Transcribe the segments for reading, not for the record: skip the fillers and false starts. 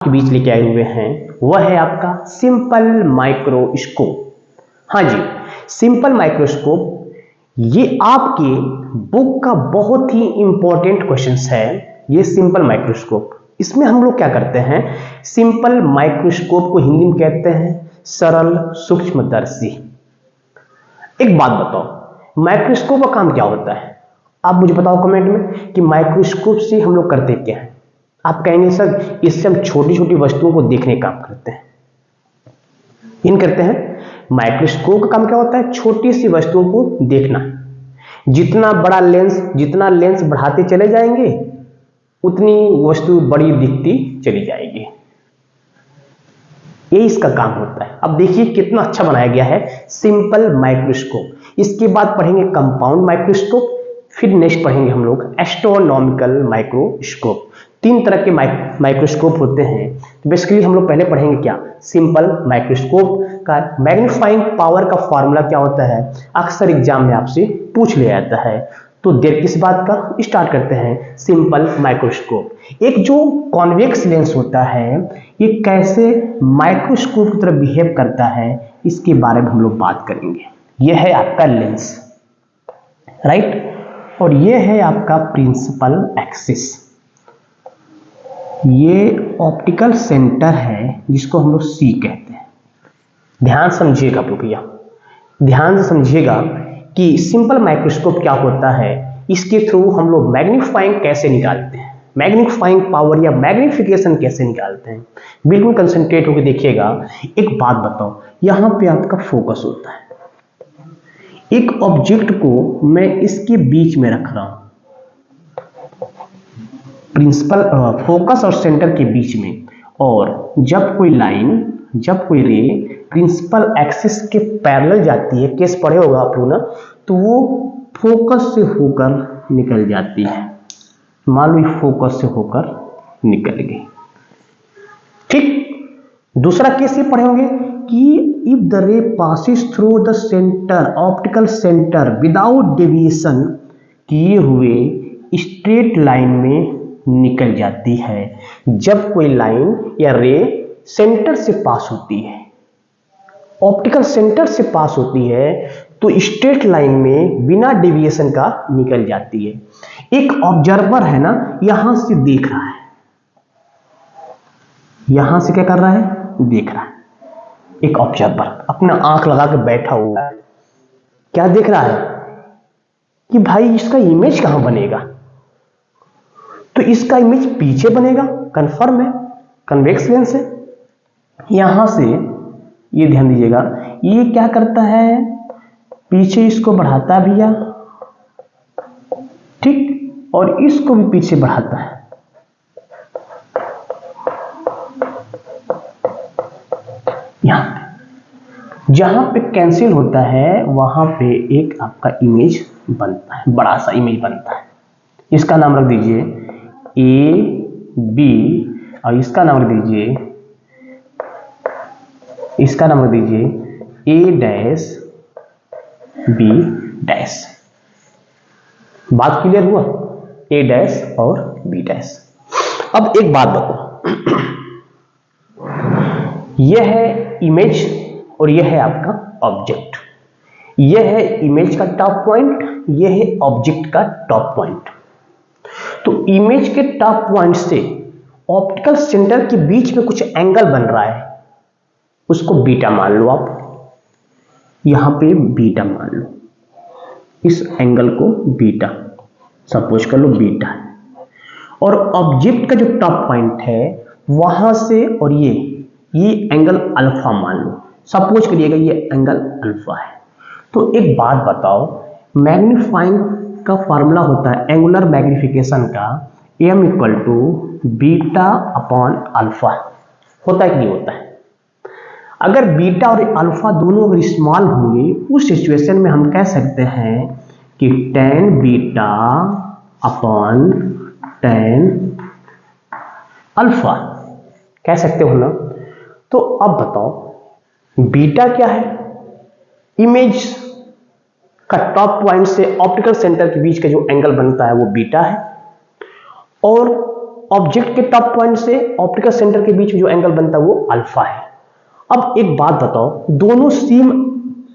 के बीच लेके आए हुए हैं वह है आपका सिंपल माइक्रोस्कोप। हाँ जी, सिंपल माइक्रोस्कोप ये आपके बुक का बहुत ही इंपॉर्टेंट क्वेश्चन है। ये सिंपल माइक्रोस्कोप, इसमें हम लोग क्या करते हैं, सिंपल माइक्रोस्कोप को हिंदी में कहते हैं सरल सूक्ष्मदर्शी। एक बात बताओ, माइक्रोस्कोप का काम क्या होता है? आप मुझे बताओ कमेंट में कि माइक्रोस्कोप से हम लोग करते क्या है। आप कहेंगे सर इससे हम छोटी छोटी वस्तुओं को देखने का काम करते हैं। इन करते हैं, माइक्रोस्कोप का काम क्या होता है? छोटी सी वस्तुओं को देखना। जितना लेंस बढ़ाते चले जाएंगे उतनी वस्तु बड़ी दिखती चली जाएगी। ये इसका काम होता है। अब देखिए कितना अच्छा बनाया गया है सिंपल माइक्रोस्कोप। इसके बाद पढ़ेंगे कंपाउंड माइक्रोस्कोप, फिर नेक्स्ट पढ़ेंगे हम लोग एस्ट्रोनॉमिकल माइक्रोस्कोप। तीन तरह के माइक्रोस्कोप होते हैं। तो बेसिकली हम लोग पहले पढ़ेंगे क्या, सिंपल माइक्रोस्कोप का मैग्नीफाइंग पावर का फॉर्मूला क्या होता है, अक्सर एग्जाम में आपसे पूछ लिया जाता है। तो देर किस बात का, स्टार्ट करते हैं सिंपल माइक्रोस्कोप। एक जो कॉन्वेक्स लेंस होता है ये कैसे माइक्रोस्कोप की तरह बिहेव करता है, इसके बारे में हम लोग बात करेंगे। यह है आपका लेंस, राइट, और यह है आपका प्रिंसिपल एक्सिस। ये ऑप्टिकल सेंटर है जिसको हम लोग सी कहते हैं। ध्यान समझिएगा भैया, ध्यान से समझिएगा कि सिंपल माइक्रोस्कोप क्या होता है। इसके थ्रू हम लोग मैग्नीफाइंग कैसे निकालते हैं, मैग्नीफाइंग पावर या मैग्नीफिकेशन कैसे निकालते हैं। बिल्कुल कंसंट्रेट होकर देखिएगा। एक बात बताओ, यहां पे आपका फोकस होता है। एक ऑब्जेक्ट को मैं इसके बीच में रख रहा हूं, प्रिंसिपल फोकस और सेंटर के बीच में, और जब कोई रे प्रिंसिपल एक्सिस के पैरेलल जाती है, केस पढ़े होगा आप लोग ना, तो वो फोकस से होकर निकल जाती है। मान लो फोकस से होकर निकल गई, ठीक। दूसरा केस ये पढ़े होंगे कि इफ द रे passes through the centre, optical centre without deviation किए हुए स्ट्रेट लाइन में निकल जाती है। जब कोई लाइन या रे सेंटर से पास होती है, ऑप्टिकल सेंटर से पास होती है, तो स्ट्रेट लाइन में बिना डेविएशन का निकल जाती है। एक ऑब्जर्वर है ना, यहां से देख रहा है, यहां से क्या कर रहा है, देख रहा है। एक ऑब्जर्वर अपना आंख लगा के बैठा हुआ है, क्या देख रहा है कि भाई इसका इमेज कहां बनेगा, तो इसका इमेज पीछे बनेगा, कंफर्म है, कन्वेक्स लेंस है। यहां से ये ध्यान दीजिएगा, ये क्या करता है, पीछे इसको बढ़ाता भी है, ठीक, और इसको भी पीछे बढ़ाता है। यहां जहां पे कैंसिल होता है वहां पे एक आपका इमेज बनता है, बड़ा सा इमेज बनता है। इसका नाम रख दीजिए ए बी, और इसका नाम रख दीजिए ए डैश बी डैश। बात क्लियर हुआ, ए डैश और बी डैश। अब एक बात बताओ, यह है इमेज और यह है आपका ऑब्जेक्ट। यह है इमेज का टॉप पॉइंट, यह है ऑब्जेक्ट का टॉप पॉइंट। तो इमेज के टॉप पॉइंट से ऑप्टिकल सेंटर के बीच में कुछ एंगल बन रहा है, उसको बीटा मान लो आप, यहां पे बीटा मान लो, इस एंगल को बीटा सपोज कर लो, बीटा है। और ऑब्जेक्ट का जो टॉप पॉइंट है वहां से, और ये एंगल अल्फा मान लो, सपोज करिएगा ये एंगल अल्फा है। तो एक बात बताओ, मैग्नीफाइंग का फार्मूला होता है एंगुलर मैग्निफिकेशन का m equal to beta upon alpha, होता है कि नहीं होता है? अगर बीटा और अल्फा दोनों अगर स्मॉल होंगे, उस सिचुएशन में हम कह सकते हैं कि tan beta upon tan alpha, कह सकते हो ना। तो अब बताओ बीटा क्या है, इमेज का टॉप पॉइंट से ऑप्टिकल सेंटर के बीच का जो एंगल बनता है वो बीटा है, और ऑब्जेक्ट के टॉप पॉइंट से ऑप्टिकल सेंटर के बीच में जो एंगल बनता है वो अल्फा है। अब एक बात बताओ, दोनों सेम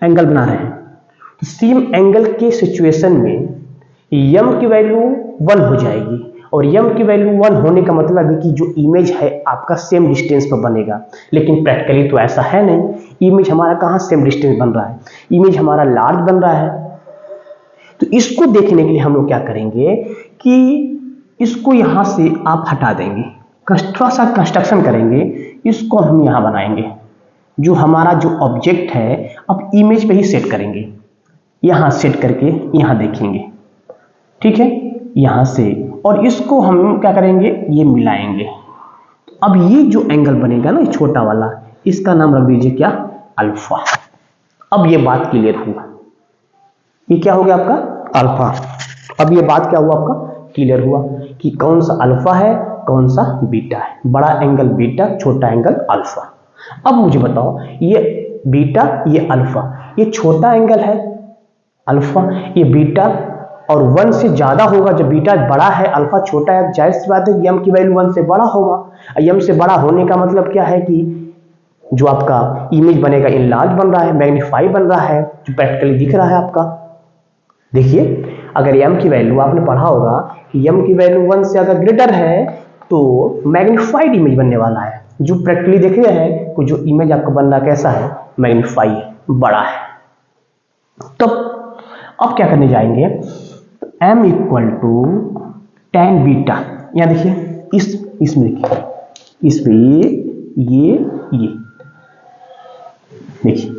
एंगल बना रहे हैं, तो सेम एंगल के सिचुएशन में m की वैल्यू 1 हो जाएगी, और m की वैल्यू 1 होने का मतलब है कि जो इमेज है आपका सेम डिस्टेंस पर बनेगा, लेकिन प्रैक्टिकली तो ऐसा है नहीं। इमेज हमारा कहाँ सेम डिस्टेंस बन रहा है, इमेज हमारा लार्ज बन रहा है। तो इसको देखने के लिए हम लोग क्या करेंगे कि इसको यहां से आप हटा देंगे, थोड़ा सा कंस्ट्रक्शन करेंगे, इसको हम यहां बनाएंगे। जो हमारा जो ऑब्जेक्ट है अब इमेज पे ही सेट करेंगे, यहां सेट करके यहां देखेंगे, ठीक है, यहां से, और इसको हम क्या करेंगे, ये मिलाएंगे। अब ये जो एंगल बनेगा ना छोटा वाला, इसका नाम रख दीजिए क्या, अल्फा। अब ये बात क्लियर हुआ, ये क्या हो गया आपका, अल्फा। अब ये बात क्या हुआ आपका, क्लियर हुआ कि कौन सा अल्फा है कौन सा बीटा है। बड़ा एंगल बीटा, छोटा एंगल अल्फा। अब मुझे बताओ, ये बीटा ये अल्फा, ये छोटा एंगल है अल्फा, ये बीटा, और 1 से ज्यादा होगा। जब बीटा बड़ा है अल्फा छोटा है, जाहिर सी बात है कि m की वैल्यू 1 से बड़ा होगा। m से बड़ा होने का मतलब क्या है कि जो आपका इमेज बनेगा इनलार्ज बन रहा है, मैग्नीफाई बन रहा है, जो प्रैक्टिकली दिख रहा है आपका। देखिए, अगर m की वैल्यू आपने पढ़ा होगा कि m की वैल्यू 1 से अगर ग्रेटर है तो मैग्नीफाइड इमेज बनने वाला है, जो प्रैक्टिकली देख रहे हैं कि जो इमेज आपका बन रहा कैसा है, मैग्नीफाई है, बड़ा है। तो अब क्या करने जाएंगे, m equal to tan beta, यहाँ देखिए इसमें देखिए, इसमें ये देखिए,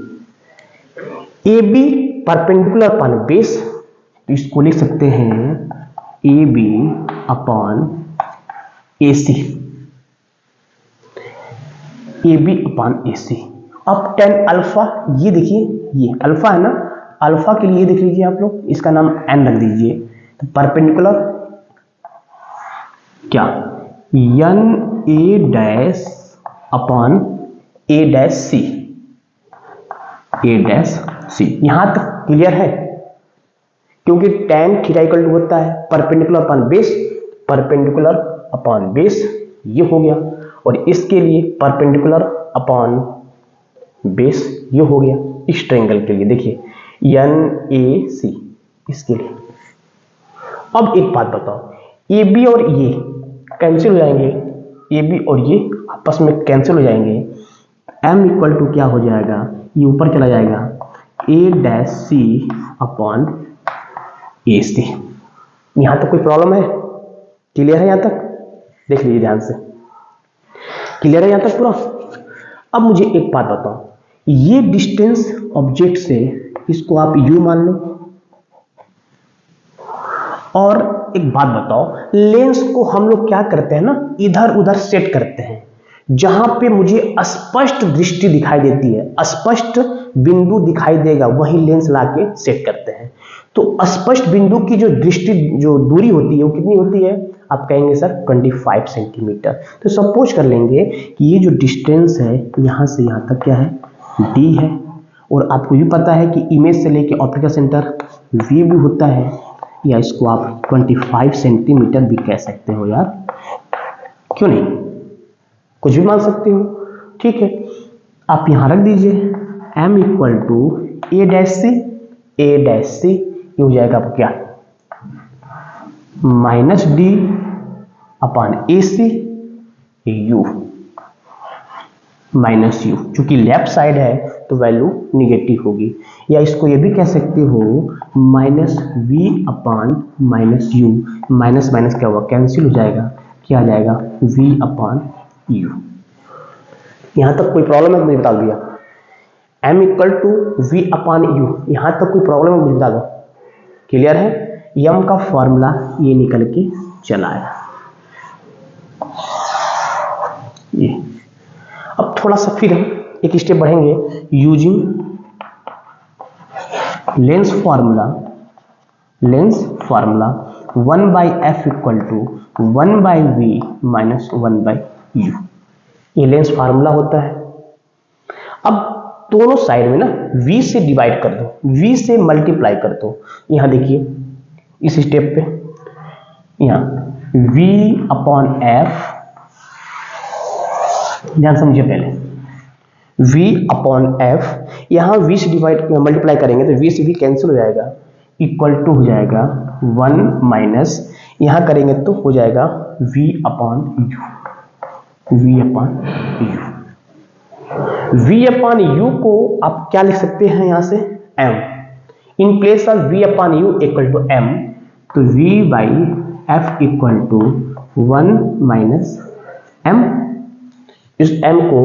A B perpendicular upon base, तो इसको लिख सकते हैं A B upon A C, A B upon A C. अब tan अल्फा, ये देखिए ये अल्फा है ना, अल्फा के लिए देख लीजिए आप लोग, इसका नाम n रख दीजिए। तो परपेंडिकुलर क्या, N A dash upon A dash C, A dash C. यहां तक क्लियर है, क्योंकि tan थीटा इक्वल टू होता है perpendicular upon base, perpendicular upon base ये हो गया, और इसके लिए परपेंडिकुलर अपॉन बेस ये हो गया। इस ट्रायंगल के लिए देखिए एन ए सी, इसके लिए। अब एक बात बताओ, ए बी और ये कैंसिल हो जाएंगे, ए बी और ये आपस में कैंसिल हो जाएंगे। m इक्वल टू क्या हो जाएगा, ये ऊपर चला जाएगा, ए डैश सी अपॉन ए सी। यहां तक कोई प्रॉब्लम है, क्लियर है? यहां तक देख लीजिए ध्यान से, क्लियर है यहां तक पूरा। अब मुझे एक बात बताओ, ये डिस्टेंस ऑब्जेक्ट से, इसको आप u मान लो, और एक बात बताओ, लेंस को हम लोग क्या करते हैं ना, इधर उधर सेट करते हैं, जहां पे मुझे स्पष्ट दृष्टि दिखाई देती है, स्पष्ट बिंदु दिखाई देगा, वही लेंस लाके सेट करते हैं। तो स्पष्ट बिंदु की जो दृष्टि, जो दूरी होती है वो कितनी होती है, आप कहेंगे सर 25 सेंटीमीटर। तो सपोज कर लेंगे कि ये जो डिस्टेंस है यहां से यहां तक क्या है, d है, और आपको भी पता है कि इमेज से लेके ऑप्टिकल सेंटर v भी होता है, या इसको आप 25 सेंटीमीटर भी कह सकते हो यार, क्यों नहीं, कुछ भी मान सकते हो, ठीक है। आप यहां रख दीजिए m equal to A dash C, A dash C, ये हो जाएगा आपको क्या, minus D upon A C U, minus U, चूंकि लेफ्ट साइड है तो वैल्यू निगेटिव होगी। या इसको ये भी कह सकते हो minus V upon minus U, minus minus क्या होगा, कैंसिल हो जाएगा, क्या आ जाएगा, v अपॉन यू। यहां तक कोई प्रॉब्लम है मुझे बता दिया, m equal to V upon U, यहां तक कोई प्रॉब्लम है मुझे बता दो, क्लियर है। m का फॉर्मूला ये निकल के चला आया, ये। अब थोड़ा सा फिर एक स्टेप बढ़ेंगे, using lens formula, lens formula 1/f equal to 1/v minus 1/u, ये लेंस फार्मूला होता है। अब दोनों साइड में ना v से डिवाइड कर दो, v से मल्टीप्लाई कर दो। यहां देखिए इस स्टेप पे, यहाँ v अपॉन f, ध्यान समझिए पहले, v अपॉन f, यहां v से डिवाइड मल्टीप्लाई करेंगे तो v से v कैंसिल हो जाएगा, इक्वल टू हो जाएगा 1 माइनस, यहां करेंगे तो हो जाएगा v upon u, v upon u। v upon u को आप क्या लिख सकते हैं यहां से, m, in place of v upon u equal to m, तो v by f equal to 1 minus m। इस m को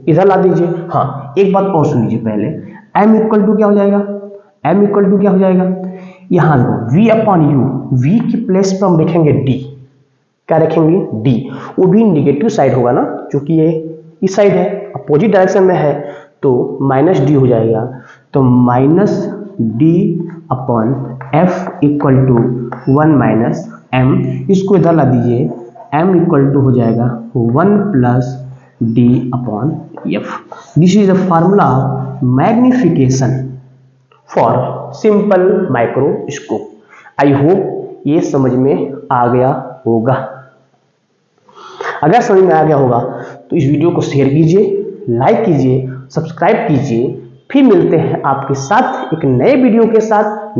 इधर ला दीजिए। हाँ, एक बात और सुन लीजिए पहले, m इक्वल टू क्या हो जाएगा, m इक्वल टू क्या हो जाएगा, यहां देखो v अपॉन u, v की प्लेस पर हम लिखेंगे d, क्या रखेंगे d, वो भी नेगेटिव साइड होगा ना, क्योंकि ये इस साइड है, अपोजिट डायरेक्शन में है, तो माइनस डी हो जाएगा, तो minus D upon F equal to 1 minus M, इसको इधर ला दीजिए, m इक्वल टू हो जाएगा 1 plus D upon F. This is the formula magnification for simple microscope. I hope ये समझ में आ गया होगा। अगर समझ में आ गया होगा तो इस वीडियो को शेयर कीजिए, लाइक कीजिए, सब्सक्राइब कीजिए। फिर मिलते हैं आपके साथ एक नए वीडियो के साथ।